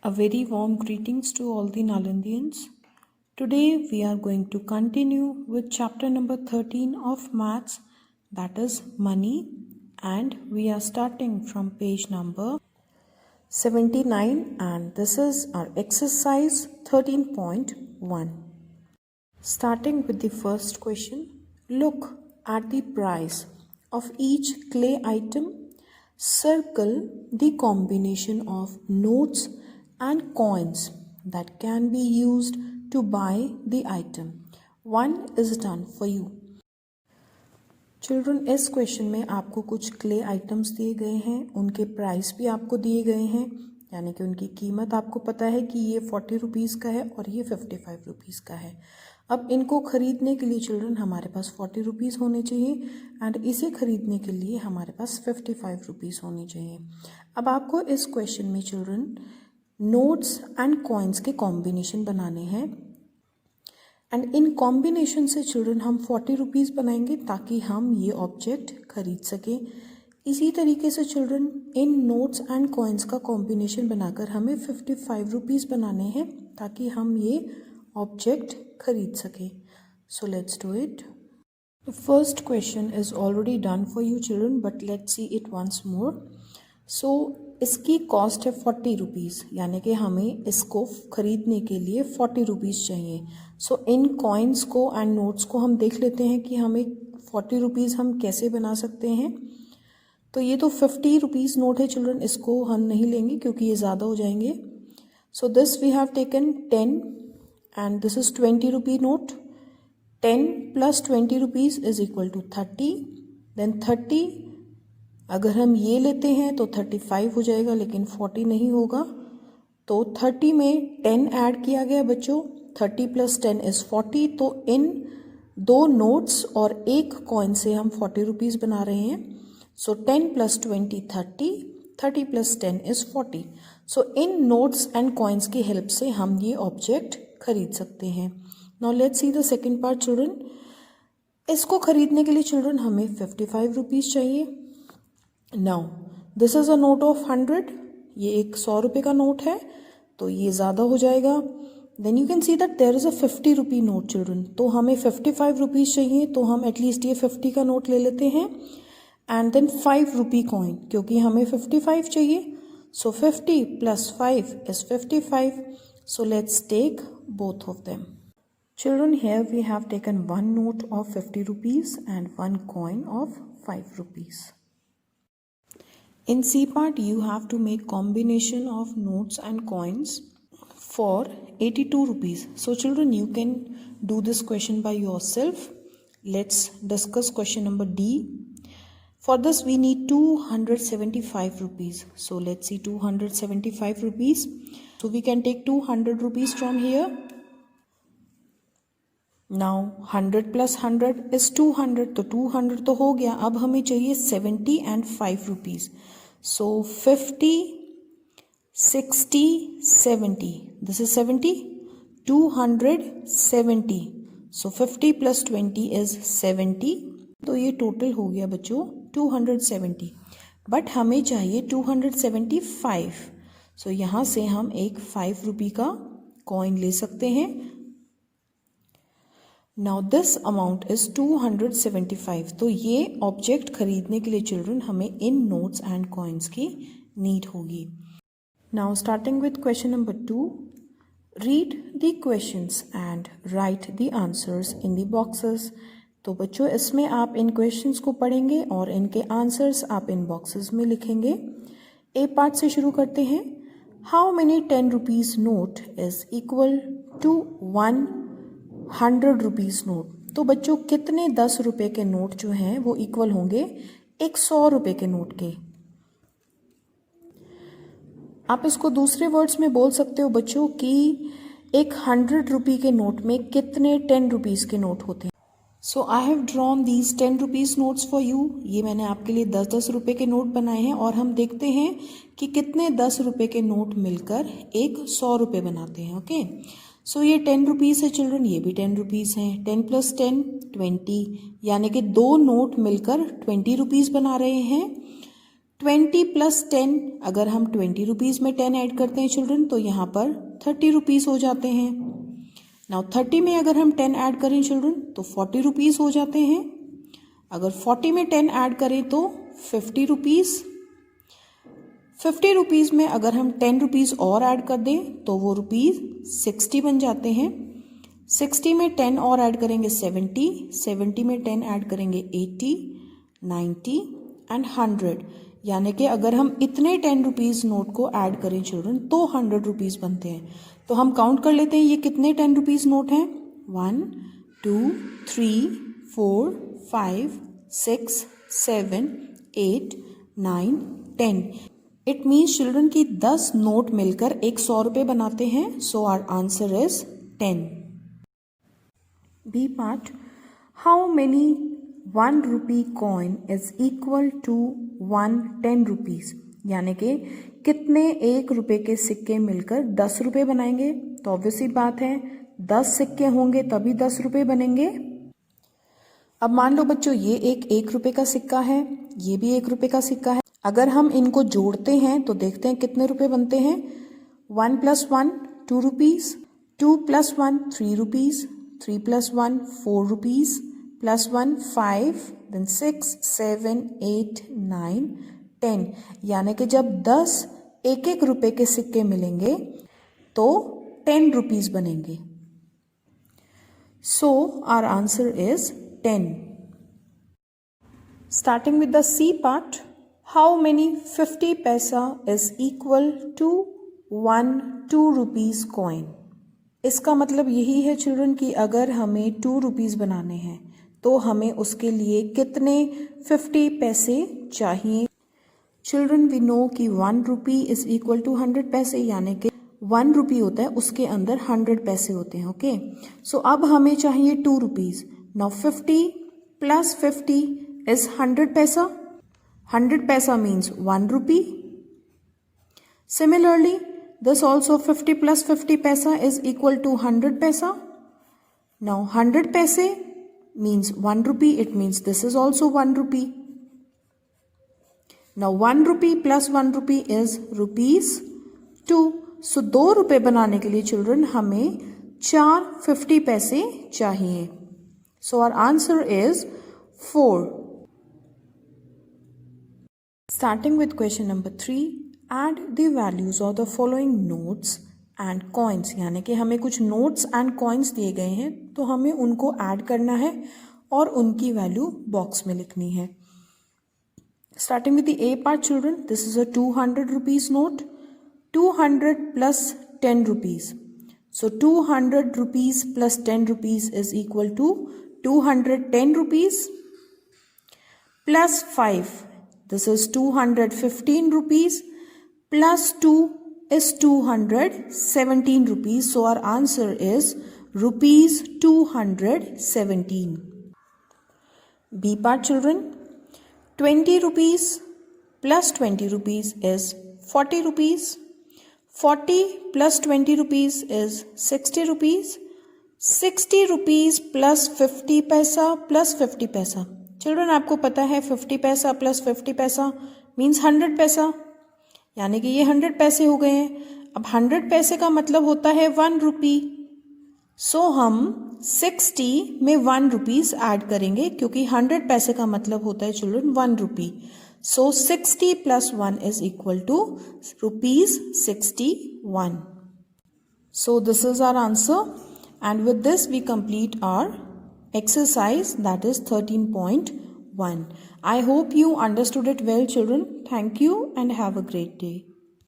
A very warm greetings to all the Nalandians. Today we are going to continue with chapter number 13 of maths, that is money, and we are starting from page number 79, and this is our exercise 13.1. Starting with the first question, look at the price of each clay item. Circle the combination of notes and coins that can be used to buy the item. One is done for you. Children, इस question में आपको कुछ clay items दिए गए हैं, उनके price भी आपको दिए गए हैं, यानी कि उनकी कीमत आपको पता है कि ये 40 रुपीज़ का है और ये 55 रुपीज़ का है। अब इनको ख़रीदने के लिए चिल्ड्रन हमारे पास 40 रुपीज़ होने चाहिए एंड इसे ख़रीदने के लिए हमारे पास 55 रुपीज़ होने चाहिए। अब आपको इस क्वेश्चन में चिल्ड्रन नोट्स एंड कॉइन्स के कॉम्बिनेशन बनाने हैं एंड इन कॉम्बिनेशन से चिल्ड्रन हम 40 रुपीज़ बनाएंगे ताकि हम ये ऑब्जेक्ट खरीद सकें। इसी तरीके से children in notes and coins का कॉम्बिनेशन बनाकर हमें 55 रुपीज़ बनाने हैं ताकि हम ये ऑब्जेक्ट खरीद सकें। So let's do it. The first question is already done for you children, but let's see it once more. So इसकी कॉस्ट है 40 रुपीज़, यानी कि हमें इसको ख़रीदने के लिए 40 रुपीज़ चाहिए। सो इन कॉइन्स को एंड नोट्स को हम देख लेते हैं कि हमें 40 रुपीज़ हम कैसे बना सकते हैं। तो ये तो 50 रुपीज़ नोट है चिल्ड्रन, इसको हम नहीं लेंगे क्योंकि ये ज़्यादा हो जाएंगे। So this we have taken 10 and this is 20 rupee note. 10 plus 20 rupees is equal to 30। Then 30 अगर हम ये लेते हैं तो 35 हो जाएगा, लेकिन 40 नहीं होगा। तो 30 में 10 ऐड किया गया बच्चों, 30 प्लस 10 इज़ 40। तो इन दो नोट्स और एक कॉइन से हम 40 रुपीज़ बना रहे हैं। सो 10 plus 20 30, 30 plus 10 is 40। So in notes and coins की हेल्प से हम ये ऑब्जेक्ट खरीद सकते हैं। Now let's see the second part children. इसको खरीदने के लिए चिल्ड्रन हमें 55 रुपीज़ चाहिए। Now this is a note of 100, ये एक 100 रुपये का नोट है, तो ये ज़्यादा हो जाएगा। Then you can see that there is a 50 rupee note children, तो हमें 55 रुपीज़ चाहिए, तो हम एटलीस्ट ये 50 का नोट ले लेते हैं। एंड देन 5 रुपी कॉइन, क्योंकि हमें 55 चाहिए। So 50 plus 5 is 55। So let's take both of them. Children, here we have taken one note of 50 rupees and one coin of 5 rupees. In C part, you have to make combination of notes and coins for 82 rupees. So children, you can do this question by yourself. Let's discuss question number D. For this, we need 275 rupees. So let's see 275 rupees. So we can take 200 rupees from here. Now 100 plus 100 is 200, तो 200 तो हो गया। अब हमें चाहिए 70 and 5 rupees. So 50, 60, 70, this is 70, 270। So 50 plus 20 is 70, तो ये total हो गया बच्चों 270। बट हमें चाहिए 275। सो यहाँ से हम एक 5 रुपी का कॉइन ले सकते हैं। Now this amount is 275। तो ये ऑब्जेक्ट खरीदने के लिए चिल्ड्रन हमें इन नोट्स एंड कॉइन्स की नीड होगी। Now starting with question number 2, read the questions and right the answers in the boxes. तो बच्चों, इसमें आप इन क्वेश्चंस को पढ़ेंगे और इनके आंसर्स आप इन बॉक्सेस में लिखेंगे। ए पार्ट से शुरू करते हैं। How many 10 rupees note is equal to 100 rupees note. तो बच्चों, कितने 10 रुपये के नोट जो हैं वो इक्वल होंगे एक 100 रुपये के नोट के। आप इसको दूसरे वर्ड्स में बोल सकते हो बच्चों कि एक 100 रुपये के नोट में कितने 10 रुपीज़ के नोट होते हैं। So I have drawn these 10 rupees notes for you. ये मैंने आपके लिए 10-10 रुपये के नोट बनाए हैं और हम देखते हैं कि कितने 10 रुपये के नोट मिलकर एक 100 रुपये बनाते हैं। ओके, सो ये 10 रुपीज़ है चिल्ड्रन, ये भी 10 रुपीज़ हैं। 10 प्लस 10 20, यानी कि दो नोट मिलकर 20 रुपीज़ बना रहे हैं। 20 प्लस 10, अगर हम 20 रुपीज़ में 10 ऐड करते हैं चिल्ड्रन तो यहाँ पर 30 रुपीज़ हो जाते हैं। नाउ 30 में अगर हम 10 ऐड करें चिल्ड्रन तो 40 रुपीज़ हो जाते हैं। अगर 40 में 10 ऐड करें तो 50 रुपीज़। 50 रुपीज़ में अगर हम 10 रुपीज़ और ऐड कर दें तो वो रुपीज़ 60 बन जाते हैं। 60 में 10 और ऐड करेंगे 70, 70 में 10 ऐड करेंगे 80, 90 एंड 100, यानी कि अगर हम इतने 10 रुपीज़ नोट को ऐड करें चिल्ड्रन तो 100 रुपीज़ बनते हैं। तो हम काउंट कर लेते हैं ये कितने 10 रुपीज़ नोट हैं। 1 2 3 4 5 6 7 8 9 10। इट मीन्स चिल्ड्रन की 10 नोट मिलकर एक 100 रुपये बनाते हैं। So our answer is 10। B part, how many 1 rupee coin is equal to 1 10 rupees, यानी कि कितने 1 रुपये के सिक्के मिलकर 10 रुपये बनाएंगे। तो ऑब्वियसली बात है 10 सिक्के होंगे तभी 10 रुपये बनेंगे। अब मान लो बच्चों ये एक 1 रुपये का सिक्का है, ये भी 1 रुपये का सिक्का है। अगर हम इनको जोड़ते हैं तो देखते हैं कितने रुपए बनते हैं। 1 + 1 2 रुपीज़, 2 + 1 3 रुपीज़, 3 + 1 4 रुपीज़, +1 5, देन 6 7 8 9 10, यानी कि जब 10 1 रुपए के सिक्के मिलेंगे तो 10 रुपीज़ बनेंगे। So our answer is 10। Starting with the C part, how many 50 paisa is equal to 1 2 rupees coin। इसका मतलब यही है चिल्ड्रन कि अगर हमें 2 रुपीज़ बनाने हैं तो हमें उसके लिए कितने 50 पैसे चाहिए। चिल्ड्रन वी नो कि 1 रुपी इज इक्वल टू 100 पैसे, यानी कि 1 रुपी होता है उसके अंदर 100 पैसे होते हैं। ओके, सो अब हमें चाहिए 2 रुपीज़। नाउ 50 + 50 इज 100 पैसा। 100 paisa means 1 rupee. Similarly, this also 50 + 50 paisa is equal to 100 paisa. Now 100 paise means 1 rupee. It means this is also 1 rupee. Now 1 rupee + 1 rupee is ₹2. So 2 रुपये बनाने के लिए चिल्ड्रन हमें 4 50 पैसे चाहिए। So our answer is 4. Starting with question number 3, add the values of the following notes and coins, यानी कि हमें कुछ notes and coins दिए गए हैं तो हमें उनको ऐड करना है और उनकी वैल्यू बॉक्स में लिखनी है। Starting with the A part children, this is a 200 rupees note, 200 plus 10 rupees. So 200 rupees plus 10 rupees is equal to 210 rupees plus 5. This is 215 rupees plus 2 is 217 rupees. So our answer is rupees 217. B part children, 20 rupees plus 20 rupees is 40 rupees. 40 plus 20 rupees is 60 rupees. 60 rupees plus 50 पैसा plus 50 पैसा। Children आपको पता है 50 पैसा plus 50 पैसा means 100 पैसा, यानी कि ये 100 पैसे हो गए हैं। अब 100 पैसे का मतलब होता है 1 रुपी। सो हम 60 में 1 रुपीज़ ऐड करेंगे क्योंकि 100 पैसे का मतलब होता है children 1 rupee. So 60 + 1 is equal to ₹61। So this is our answer and with this we complete our exercise, that is 13.1. I hope you understood it well children. Thank you and have a great day.